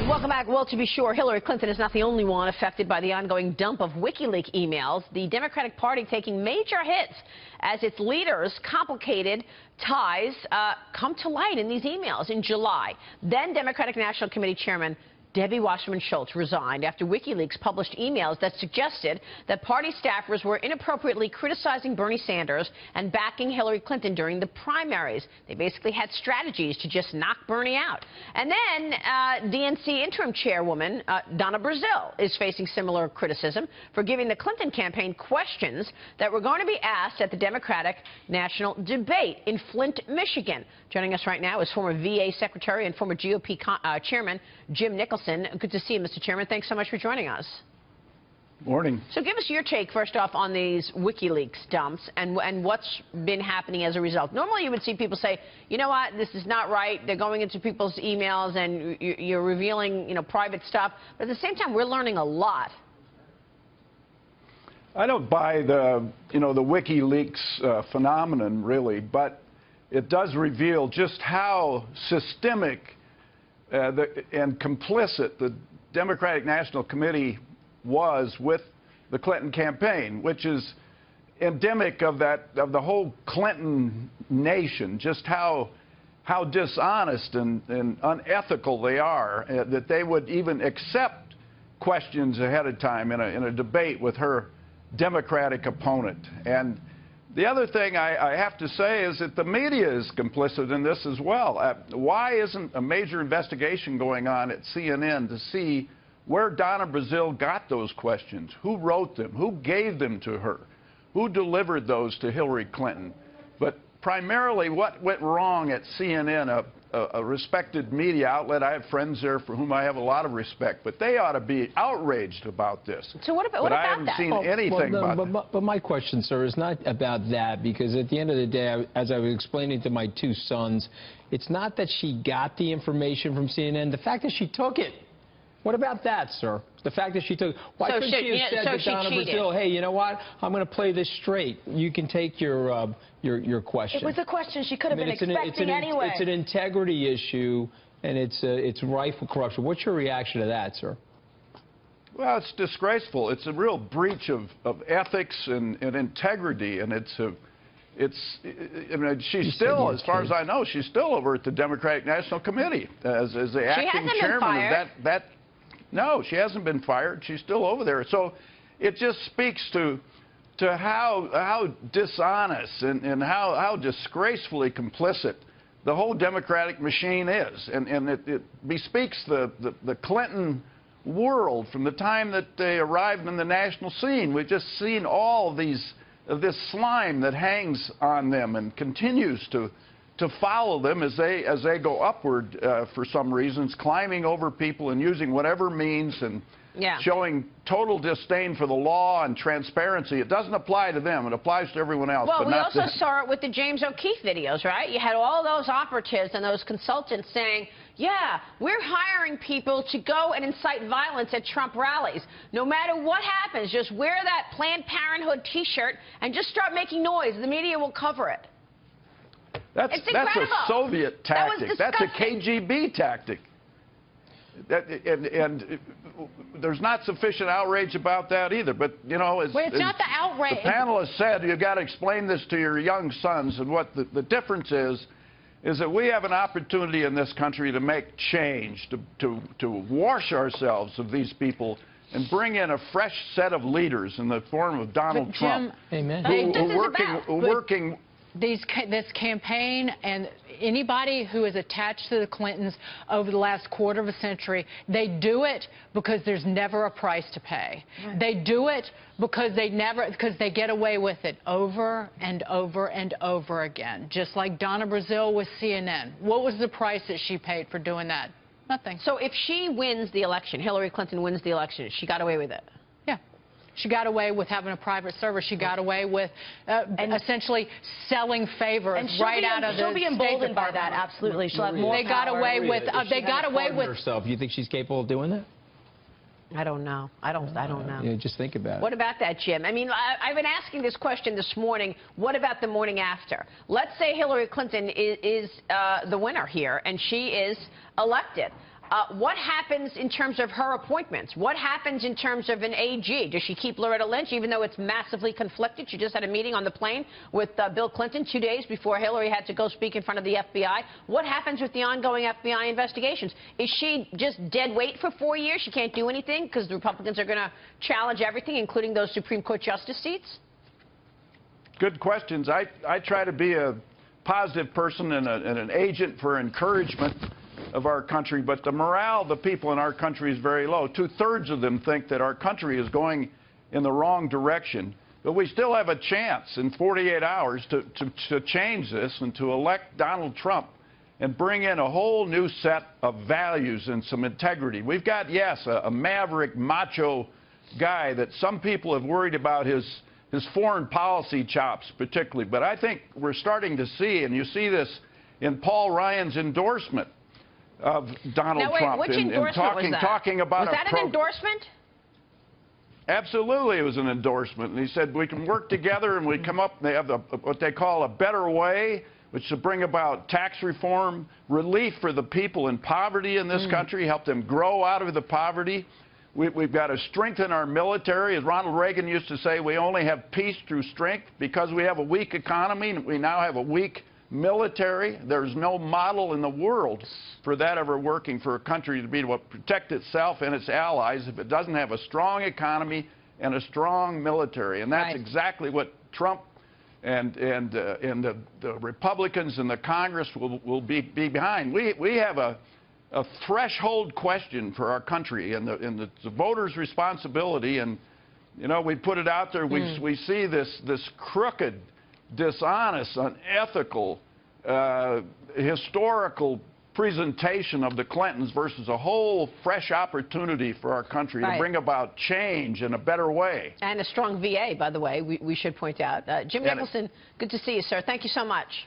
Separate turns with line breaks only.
Welcome back. Well, to be sure, Hillary Clinton is not the only one affected by the ongoing dump of WikiLeaks emails. The Democratic Party taking major hits as its leaders' complicated ties come to light in these emails. In July, then Democratic National Committee Chairman Debbie Wasserman Schultz resigned after WikiLeaks published emails that suggested that party staffers were inappropriately criticizing Bernie Sanders and backing Hillary Clinton during the primaries. They basically had strategies to just knock Bernie out. And then DNC interim chairwoman Donna Brazile is facing similar criticism for giving the Clinton campaign questions that were going to be asked at the Democratic National Debate in Flint, Michigan. Joining us right now is former VA Secretary and former GOP Chairman Jim Nicholson. Good to see you, Mr. Chairman. Thanks so much for joining us.
Morning.
So give us your take, first off, on these WikiLeaks dumps and what's been happening as a result. Normally you would see people say, you know what, this is not right. They're going into people's emails and you're revealing, private stuff. But at the same time, we're learning a lot.
I don't buy the WikiLeaks phenomenon, really, but it does reveal just how systemic and complicit the Democratic National Committee was with the Clinton campaign, which is endemic of the whole Clinton nation, just how dishonest and unethical they are, that they would even accept questions ahead of time in a debate with her Democratic opponent. And the other thing I have to say is that the media is complicit in this as well. Why isn't a major investigation going on at CNN to see where Donna Brazile got those questions? Who wrote them? Who gave them to her? Who delivered those to Hillary Clinton? But primarily, what went wrong at CNN, a respected media outlet? I have friends there for whom I have a lot of respect, but they ought to be outraged about this.
So what about
but
that?
I haven't seen anything about that.
But my question, sir, is not about that, because at the end of the day, as I was explaining to my two sons, it's not that she got the information from CNN, the fact that she took it. What about that, sir? The fact that she took... Why couldn't she have said to Donna Brazile, hey, you know what? I'm going to play this straight. You can take your question.
It was a question she could have been expecting anyway.
It's an integrity issue, and it's rife with corruption. What's your reaction to that, sir?
Well, it's disgraceful. It's a real breach of ethics and integrity, and I mean, she's still, as far as I know, she's still over at the Democratic National Committee as the acting chairman of that. No, she hasn't been fired. She's still over there. So it just speaks to how dishonest and how disgracefully complicit the whole Democratic machine is. And it bespeaks the Clinton world from the time that they arrived in the national scene. We've just seen all this slime that hangs on them and continues to follow them as they go upward for some reasons, climbing over people and using whatever means and showing total disdain for the law and transparency. It doesn't apply to them. It applies to everyone else.
Well,
but
we
not
also
them.
saw it with the James O'Keefe videos, right? You had all those operatives and those consultants saying, yeah, we're hiring people to go and incite violence at Trump rallies. No matter what happens, just wear that Planned Parenthood T-shirt and just start making noise. The media will cover it.
That's a Soviet tactic. That's a KGB tactic. And there's not sufficient outrage about that either. But, as
not the outrage.
The panelists said, you've got to explain this to your young sons. And what the difference is that we have an opportunity in this country to make change, to wash ourselves of these people and bring in a fresh set of leaders in the form of Donald Trump.
Amen.
This campaign and anybody who is attached to the Clintons over the last quarter of a century, they do it because there's never a price to pay. Right. They do it because they get away with it over and over and over again. Just like Donna Brazile with CNN. What was the price that she paid for doing that? Nothing.
So if she wins the election, Hillary Clinton wins the election, she got away with it?
She got away with having a private server. She got away with essentially selling favors right out of the
She'll be emboldened by that, absolutely. She'll have more
power. They got away with
herself. You think she's capable of doing that?
I don't know. I don't know.
Yeah, just think about it.
What about that, Jim? I mean, I've been asking this question this morning. What about the morning after? Let's say Hillary Clinton is the winner here, and she is elected. What happens in terms of her appointments? What happens in terms of an AG? Does she keep Loretta Lynch, even though it's massively conflicted? She just had a meeting on the plane with Bill Clinton 2 days before Hillary had to go speak in front of the FBI. What happens with the ongoing FBI investigations? Is she just dead weight for 4 years? She can't do anything because the Republicans are going to challenge everything, including those Supreme Court justice seats?
Good questions. I try to be a positive person and an agent for encouragement of our country, but the morale of the people in our country is very low. 2/3 of them think that our country is going in the wrong direction. But we still have a chance in 48 hours to change this and to elect Donald Trump and bring in a whole new set of values and some integrity. We've got, yes, a maverick, macho guy that some people have worried about his foreign policy chops particularly. But I think we're starting to see, and you see this in Paul Ryan's endorsement of Donald Trump.
Which endorsement was that?
Talking about
was that an endorsement?
Absolutely, it was an endorsement. And he said we can work together and we come up, they have what they call a better way, which is to bring about tax reform, relief for the people in poverty in this country, help them grow out of the poverty. We've got to strengthen our military. As Ronald Reagan used to say, we only have peace through strength. Because we have a weak economy, we now have a weak military. There's no model in the world for that ever working for a country to be able to protect itself and its allies if it doesn't have a strong economy and a strong military. And that's exactly what Trump and the Republicans and the Congress will be behind. We have a threshold question for our country, and it's the voters' responsibility. And, you know, we put it out there. We see this crooked, dishonest, unethical, historical presentation of the Clintons versus a whole fresh opportunity for our country to bring about change in a better way.
And a strong VA, by the way, we should point out. Jim Nicholson, good to see you, sir. Thank you so much.